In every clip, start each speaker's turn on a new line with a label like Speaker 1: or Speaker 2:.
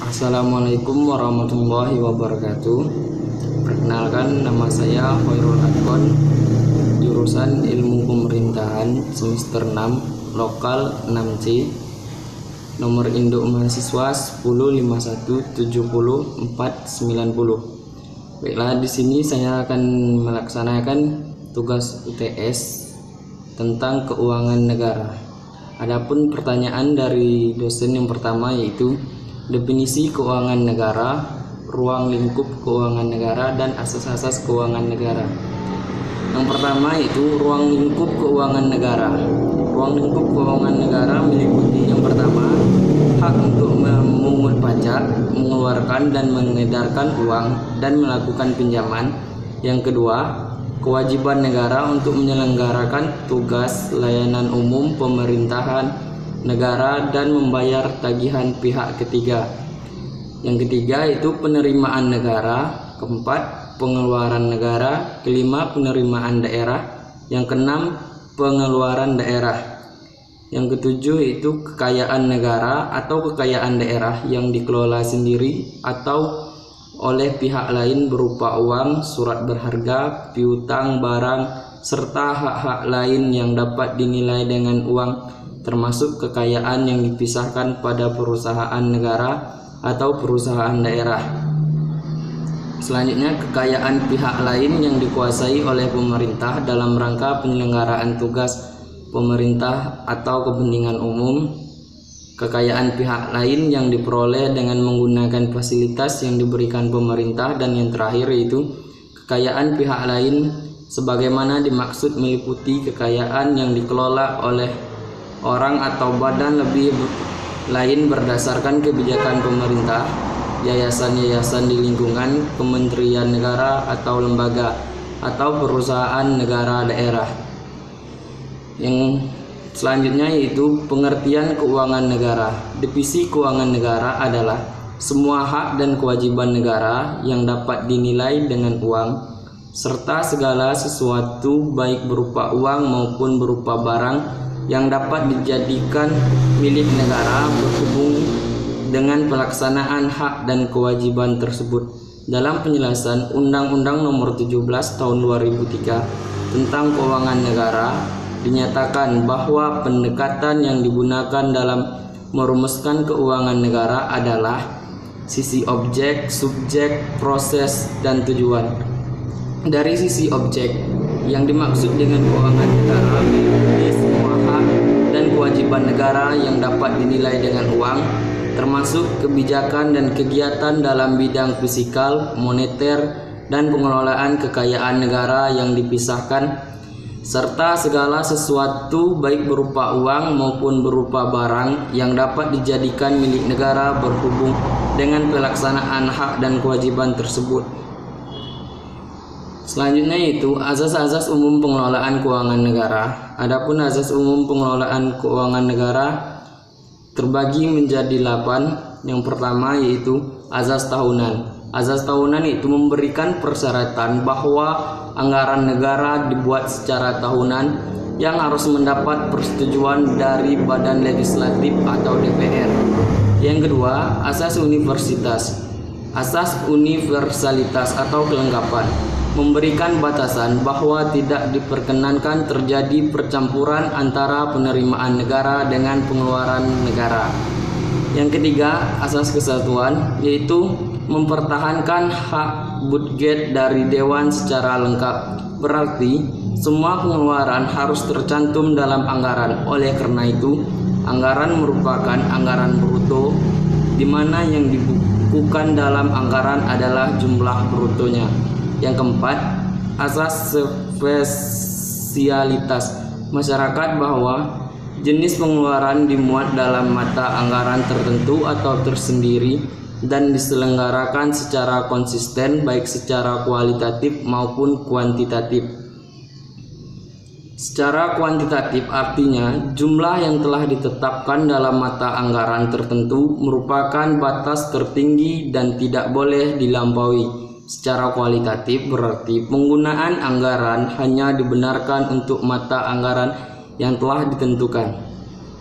Speaker 1: Assalamualaikum warahmatullahi wabarakatuh. Perkenalkan, nama saya Khairul Adkon, jurusan Ilmu Pemerintahan semester 6, lokal 6C. Nomor induk mahasiswa 1051704990. Baiklah, di sini saya akan melaksanakan tugas UTS tentang keuangan negara. Adapun pertanyaan dari dosen yang pertama yaitu definisi keuangan negara, ruang lingkup keuangan negara, dan asas-asas keuangan negara. Yang pertama yaitu ruang lingkup keuangan negara. Ruang lingkup keuangan negara meliputi yang pertama, hak untuk memungut pajak, mengeluarkan dan mengedarkan uang, dan melakukan pinjaman. Yang kedua, kewajiban negara untuk menyelenggarakan tugas layanan umum pemerintahan negara dan membayar tagihan pihak ketiga. Yang ketiga itu penerimaan negara. Keempat, pengeluaran negara. Kelima, penerimaan daerah. Yang keenam, pengeluaran daerah. Yang ketujuh itu kekayaan negara atau kekayaan daerah yang dikelola sendiri atau oleh pihak lain berupa uang, surat berharga, piutang, barang, serta hak-hak lain yang dapat dinilai dengan uang, termasuk kekayaan yang dipisahkan pada perusahaan negara atau perusahaan daerah. Selanjutnya, kekayaan pihak lain yang dikuasai oleh pemerintah dalam rangka penyelenggaraan tugas pemerintah atau kepentingan umum. Kekayaan pihak lain yang diperoleh dengan menggunakan fasilitas yang diberikan pemerintah. Dan yang terakhir yaitu kekayaan pihak lain sebagaimana dimaksud meliputi kekayaan yang dikelola oleh orang atau badan lebih lain berdasarkan kebijakan pemerintah, yayasan-yayasan di lingkungan kementerian negara atau lembaga atau perusahaan negara daerah. Yang selanjutnya yaitu pengertian keuangan negara. Definisi keuangan negara adalah semua hak dan kewajiban negara yang dapat dinilai dengan uang, serta segala sesuatu baik berupa uang maupun berupa barang yang dapat dijadikan milik negara berhubung dengan pelaksanaan hak dan kewajiban tersebut. Dalam penjelasan Undang-Undang Nomor 17 Tahun 2003 tentang Keuangan Negara, dinyatakan bahwa pendekatan yang digunakan dalam merumuskan keuangan negara adalah sisi objek, subjek, proses, dan tujuan. Dari sisi objek, yang dimaksud dengan keuangan negara meliputi semua hak dan kewajiban negara yang dapat dinilai dengan uang, termasuk kebijakan dan kegiatan dalam bidang fiskal, moneter, dan pengelolaan kekayaan negara yang dipisahkan, serta segala sesuatu baik berupa uang maupun berupa barang yang dapat dijadikan milik negara berhubung dengan pelaksanaan hak dan kewajiban tersebut. Selanjutnya yaitu asas-asas umum pengelolaan keuangan negara. Adapun asas umum pengelolaan keuangan negara terbagi menjadi 8. Yang pertama yaitu asas tahunan. Asas tahunan itu memberikan persyaratan bahwa anggaran negara dibuat secara tahunan yang harus mendapat persetujuan dari Badan Legislatif atau DPR. Yang kedua, asas universitas. Asas universalitas atau kelengkapan memberikan batasan bahwa tidak diperkenankan terjadi percampuran antara penerimaan negara dengan pengeluaran negara. Yang ketiga, asas kesatuan, yaitu mempertahankan hak budget dari Dewan secara lengkap. Berarti semua pengeluaran harus tercantum dalam anggaran. Oleh karena itu, anggaran merupakan anggaran bruto, di mana yang dibukukan dalam anggaran adalah jumlah brutonya. Yang keempat, asas spesialitas masyarakat, bahwa jenis pengeluaran dimuat dalam mata anggaran tertentu atau tersendiri dan diselenggarakan secara konsisten baik secara kualitatif maupun kuantitatif. Secara kuantitatif artinya jumlah yang telah ditetapkan dalam mata anggaran tertentu merupakan batas tertinggi dan tidak boleh dilampaui. Secara kualitatif berarti penggunaan anggaran hanya dibenarkan untuk mata anggaran yang telah ditentukan.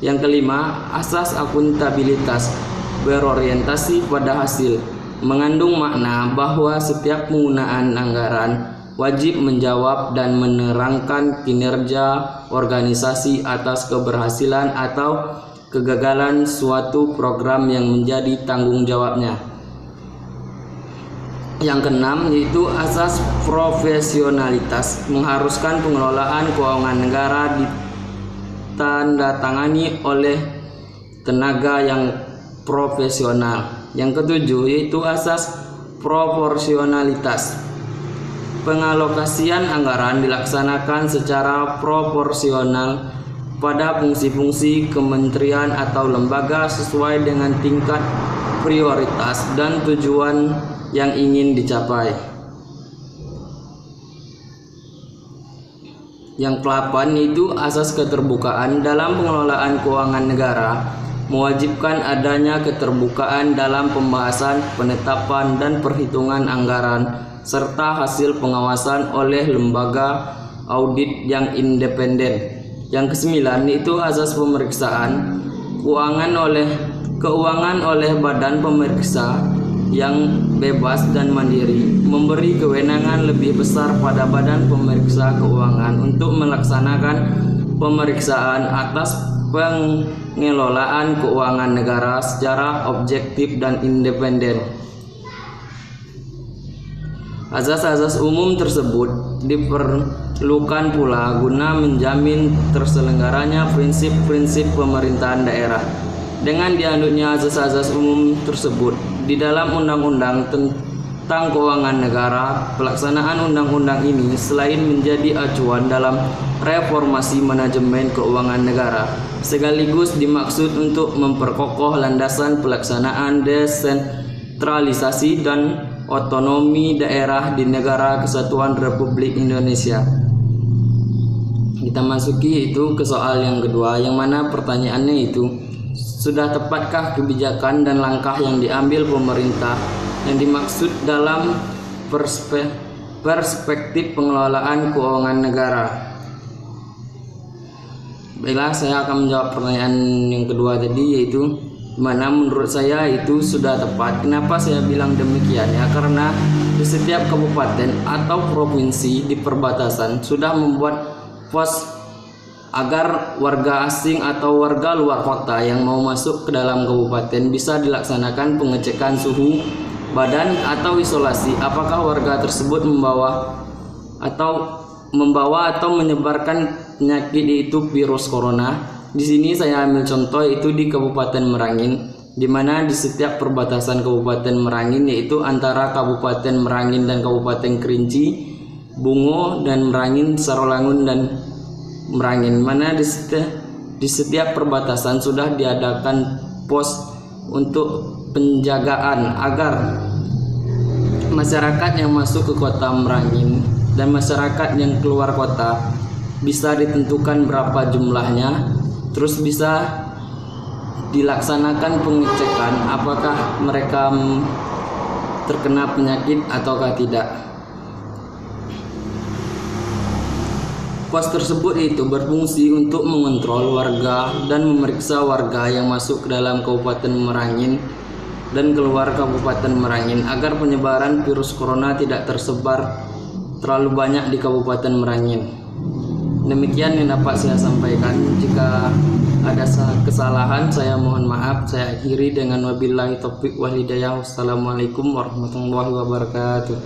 Speaker 1: Yang kelima, asas akuntabilitas. berorientasi pada hasil, mengandung makna bahwa setiap penggunaan anggaran wajib menjawab dan menerangkan kinerja organisasi atas keberhasilan atau kegagalan suatu program yang menjadi tanggung jawabnya. Yang keenam yaitu asas profesionalitas, mengharuskan pengelolaan keuangan negara ditandatangani oleh tenaga yang profesional. Yang ketujuh yaitu asas proporsionalitas, pengalokasian anggaran dilaksanakan secara proporsional pada fungsi-fungsi kementerian atau lembaga sesuai dengan tingkat prioritas dan tujuan yang ingin dicapai. Yang ke-8 itu asas keterbukaan dalam pengelolaan keuangan negara, mewajibkan adanya keterbukaan dalam pembahasan, penetapan, dan perhitungan anggaran serta hasil pengawasan oleh lembaga audit yang independen. Yang ke-9 itu asas pemeriksaan keuangan oleh badan pemeriksa yang bebas dan mandiri, memberi kewenangan lebih besar pada badan pemeriksa keuangan untuk melaksanakan pemeriksaan atas pengelolaan keuangan negara secara objektif dan independen. Asas-asas umum tersebut diperlukan pula guna menjamin terselenggaranya prinsip-prinsip pemerintahan daerah. Dengan dianutnya asas-asas umum tersebut di dalam Undang-Undang tentang Keuangan Negara, pelaksanaan undang-undang ini selain menjadi acuan dalam reformasi manajemen keuangan negara, sekaligus dimaksud untuk memperkokoh landasan pelaksanaan desentralisasi dan otonomi daerah di Negara Kesatuan Republik Indonesia. Kita masuki itu ke soal yang kedua, yang mana pertanyaannya itu, sudah tepatkah kebijakan dan langkah yang diambil pemerintah yang dimaksud dalam perspektif pengelolaan keuangan negara? Baiklah, saya akan menjawab pertanyaan yang kedua tadi, yaitu mana menurut saya itu sudah tepat. Kenapa saya bilang demikian? Ya, karena di setiap kabupaten atau provinsi di perbatasan sudah membuat pos agar warga asing atau warga luar kota yang mau masuk ke dalam kabupaten bisa dilaksanakan pengecekan suhu badan atau isolasi apakah warga tersebut membawa atau menyebarkan penyakit yaitu virus corona. Di sini saya ambil contoh itu di Kabupaten Merangin, di mana di setiap perbatasan Kabupaten Merangin yaitu antara Kabupaten Merangin dan Kabupaten Kerinci, Bungo dan Merangin, Sarolangun dan Merangin, mana di setiap perbatasan sudah diadakan pos untuk penjagaan agar masyarakat yang masuk ke kota Merangin dan masyarakat yang keluar kota bisa ditentukan berapa jumlahnya, terus bisa dilaksanakan pengecekan apakah mereka terkena penyakit ataukah tidak. Pos tersebut itu berfungsi untuk mengontrol warga dan memeriksa warga yang masuk ke dalam Kabupaten Merangin dan keluar Kabupaten Merangin agar penyebaran virus corona tidak tersebar terlalu banyak di Kabupaten Merangin. Demikian yang dapat saya sampaikan. Jika ada kesalahan saya mohon maaf. Saya akhiri dengan wabillahi taufiq wal hidayah. Wassalamualaikum warahmatullahi wabarakatuh.